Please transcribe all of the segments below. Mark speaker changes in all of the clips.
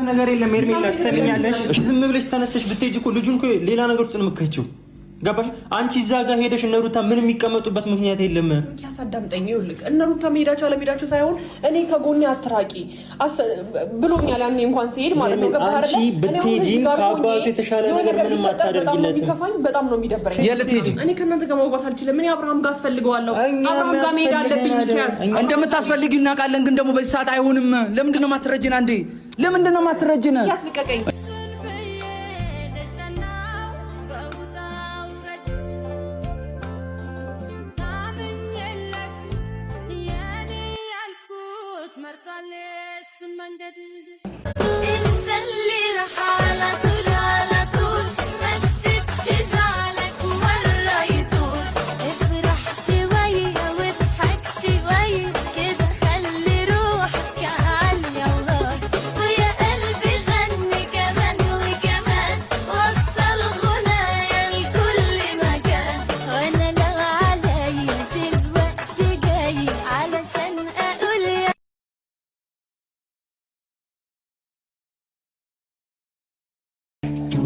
Speaker 1: ነገር የለም ሄርሜላ ትሰሚኛለሽ? ዝም ብለሽ ተነስተሽ ብትሄጂ እኮ ልጁን እኮ ሌላ ነገር ውስጥ ነው የምትከቺው። ገባሽ? አንቺ እዛ ጋር ሄደሽ እነ ሩታ ምንም የሚቀመጡበት ምክንያት የለም።
Speaker 2: ያሳዳምጠኝ ይኸውልህ፣ እነ ሩታ መሄዳቸው አለመሄዳቸው ሳይሆን እኔ ከጎኔ አትራቂ ብሎኛል። ያኔ እንኳን ሲሄድ ማለት ነው። ገባህ አይደል?
Speaker 1: አንቺ ብትሄጂም ከአባቱ የተሻለ ነገር ምንም አታደርጊለትም።
Speaker 2: ከፋኝ በጣም ነው የሚደብረኝ። እኔ ከእናንተ ጋር መግባት አልችልም። እኔ አብርሃም ጋር አስፈልገዋለሁ። አብርሃም ጋር መሄድ አለብኝ። ሚኪያስ
Speaker 3: እንደምታስፈልጊው እናውቃለን፣ ግን ደግሞ በዚህ ሰዓት አይሆንም። ለምንድን ነው የማትረጂን? አንዴ ለምንድን ነው የማትረጂን?
Speaker 2: ያስልቀቀኝ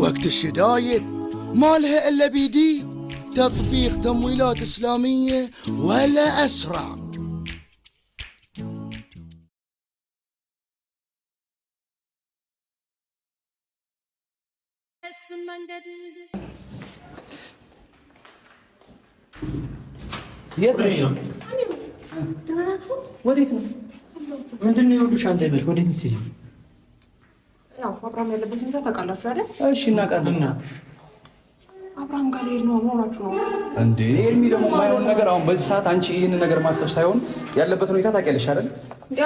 Speaker 4: وقت الشدايد ما لها إلا بيدي تطبيق تمويلات إسلامية ولا أسرع.
Speaker 1: ወዴት ነው? ምንድን ነው የወዱሽ? አንተ ይዘሽ ወዴት ልትሄጂ?
Speaker 2: ያው አብርሃም ያለበት ሁኔታ ታውቃላችሁ አይደል?
Speaker 1: እሺ እናውቃለን።
Speaker 2: አብርሃም ጋር ልሄድ ነው አብራችሁ ነው
Speaker 3: እንዴ? ኤርሚ ደግሞ የማይሆን ነገር አሁን በዚህ ሰዓት አንቺ ይህን ነገር ማሰብ ሳይሆን ያለበት ሁኔታ ታውቂያለሽ አይደል?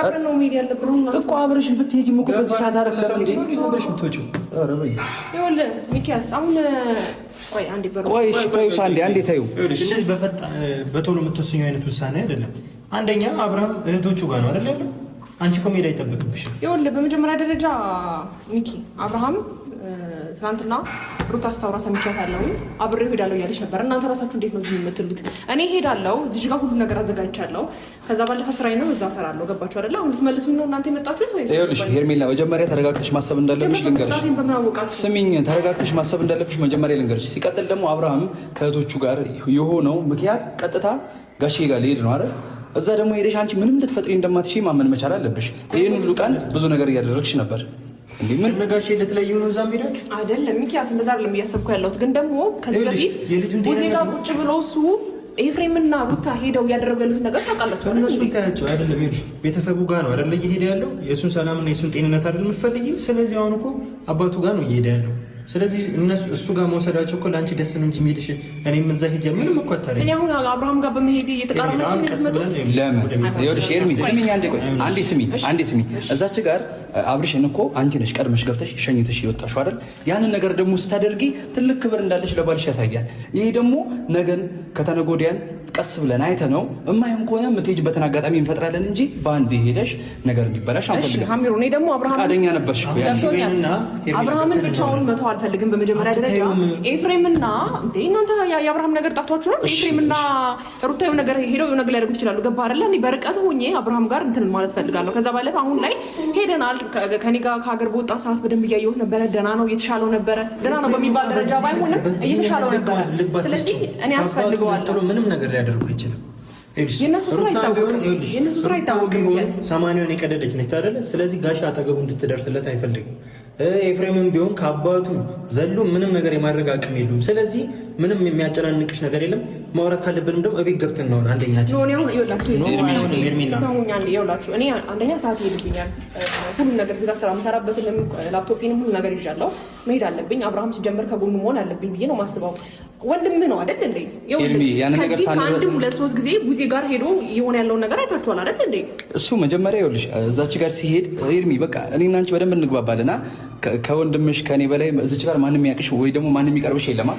Speaker 2: አብረን ነው መሄድ ያለብን
Speaker 3: እኮ አብረሽ ብትሄጂም እኮ በዚህ ሰዓት አይደለም እንዴ?
Speaker 1: ዝም ብለሽ የምትወጪው? ኧረ በይ
Speaker 2: ይኸውልህ ሚኪያስ፣ አሁን ቆይ አንዴ በሩ
Speaker 3: ቆይ እሺ፣ አንዴ ታዩ።
Speaker 1: እንደዚህ በቶሎ የምትወስኚው አይነት ውሳኔ አይደለም። አንደኛ አብርሃም እህቶቹ ጋር ነው አይደል ያለው? አንቺ እኮ መሄድ አይጠበቅብሽም።
Speaker 2: ይኸውልህ በመጀመሪያ ደረጃ ሚኪ አብርሃም ትናንትና ሩታ አስታውራ ሰምቻታለሁ። አብሬው ሄዳለሁ እያለች ነበር። እናንተ ራሳችሁ እንዴት ነው እዚህ የምትሉት? እኔ ሄዳለሁ፣ እዚህ ጋር ሁሉ ነገር አዘጋጅቻለሁ። ከዛ ባለፈ ስራዬ ነው፣ እዛ እሰራለሁ። ገባችሁ አይደለ? አሁን ልትመልሱኝ ነው እናንተ የመጣችሁት ወይስ?
Speaker 3: ይኸውልሽ ሄርሜላ፣ መጀመሪያ ተረጋግተሽ ማሰብ እንዳለብሽ ልንገርሽ። ስሚኝ፣ ተረጋግተሽ ማሰብ እንዳለብሽ መጀመሪያ ልንገርሽ። ሲቀጥል ደግሞ አብርሃም ከእህቶቹ ጋር የሆነው ምክንያት ቀጥታ ጋሼ ጋር ሊሄድ ነው አይደል? እዛ ደግሞ ሄደሽ አንቺ ምንም ልትፈጥሪ እንደማትችይ ማመን መቻል አለብሽ። ይህን ሁሉ ቀን ብዙ ነገር እያደረግሽ ነበር።
Speaker 1: እንዴ ምን ነጋሽ ልትለዩ ነው? እዛም ሄዳችሁ
Speaker 2: አይደለም ሚኪያስ፣ እንደዛ አይደለም እያሰብኩ ያለሁት። ግን ደግሞ ከዚህ በፊት ሙዜ ጋር ቁጭ ብሎ እሱ ኤፍሬምና ሩታ ሄደው እያደረጉ ያሉትን ነገር ታውቃላችሁ።
Speaker 1: እነሱ ታያቸው አይደለም? ይሄ ቤተሰቡ ጋር ነው አይደለ እየሄደ ያለው? የእሱን ሰላምና የእሱን ጤንነት አይደል የምትፈልጊው? ስለዚህ አሁን እኮ አባቱ ጋር ነው እየሄደ ያለው። ስለዚህ እሱ ጋር መውሰዳቸው እኮ ለአንቺ ደስ ነው እንጂ የሚሄድሽ እኔም እዛ ሄጄ ምንም እኮ አታረጊም።
Speaker 2: እኔ አሁን አብርሃም ጋር በመሄድ እየተቃረናችሁ ነው የምትመጡት።
Speaker 3: ለምን? ይኸውልሽ ኤርሚ ስሚኝ፣ አንዴ ስሚ። እዛች ጋር አብርሽን እኮ አንቺ ነሽ ቀድመሽ ገብተሽ ሸኝተሽ የወጣሽው አይደል? ያንን ነገር ደግሞ ስታደርጊ ትልቅ ክብር እንዳለሽ ለባልሽ ያሳያል። ይሄ ደግሞ ነገን ከተነገ ወዲያን ቀስ ብለን አይተነው እማይም ከሆነ የምትሄጂበትን አጋጣሚ እንፈጥራለን እንጂ በአንዴ ሄደሽ ነገር እንዲበላሽ አንፈልግም።
Speaker 2: እሺ ሀሚሩ፣ እኔ ደግሞ
Speaker 3: ፈቃደኛ ነበርሽ እኮ
Speaker 2: አብርሃምን ብቻውን መተው አልፈልግም። በመጀመሪያ ደረጃ ኤፍሬምና እንዴ እናንተ የአብርሃም ነገር ጠፍቷችሁ ነው? ኤፍሬምና ሩታዩ ነገር ሄደው ነገር ሊያደርጉት ይችላሉ። ገባ አይደለ? እኔ በርቀት ሆኜ አብርሃም ጋር እንትን ማለት ፈልጋለሁ። ከዛ ባለፈ አሁን ላይ ሄደናል። ከኔ ጋር ከሀገር በወጣ ሰዓት በደንብ እያየሁት ነበረ። ደህና ነው፣ እየተሻለው ነበረ። ደህና ነው በሚባል ደረጃ ባይሆንም እየተሻለው ነበረ። ስለዚህ እኔ አስፈልገዋለሁ።
Speaker 1: ምንም ነገር ሊያደርጉ አይችልም።
Speaker 2: የእነሱ ስራ ይታወቅም።
Speaker 1: ሰማንያውን የቀደደች ነች አይደለ? ስለዚህ ጋሻ አጠገቡ እንድትደርስለት አይፈልግም። ኤፍሬምም ቢሆን ከአባቱ ዘሎ ምንም ነገር የማድረግ አቅም የለውም። ስለዚህ ምንም የሚያጨናንቅሽ ነገር የለም። ማውራት ካለብንም ደግሞ እቤት ገብተን እናወራ። አንደኛችን
Speaker 2: እኔ አንደኛ ሰዓት ይሄድብኛል። ሁሉም ነገር እዚህ ጋር ስራ የምሰራበትንም ላፕቶፔንም ሁሉ ነገር ይዣለሁ። መሄድ አለብኝ። አብርሃም ሲጀመር ከጎኑ መሆን አለብኝ ብዬ ነው ማስበው። ወንድምህ ነው አይደል እንዴ? ከዚህ አንድም 2-3 ጊዜ ቡዜ ጋር ሄዶ የሆነ ያለውን ነገር አይታችኋል አይደል እንዴ?
Speaker 3: እሱ መጀመሪያ ይኸውልሽ እዛች ጋር ሲሄድ ኤርሚ በቃ እኔና አንቺ በደንብ እንግባባለና ከወንድምሽ ከኔ በላይ እዚች ጋር ማንም ያቅሽ ወይ ደግሞ ማንም ይቀርብሽ የለማ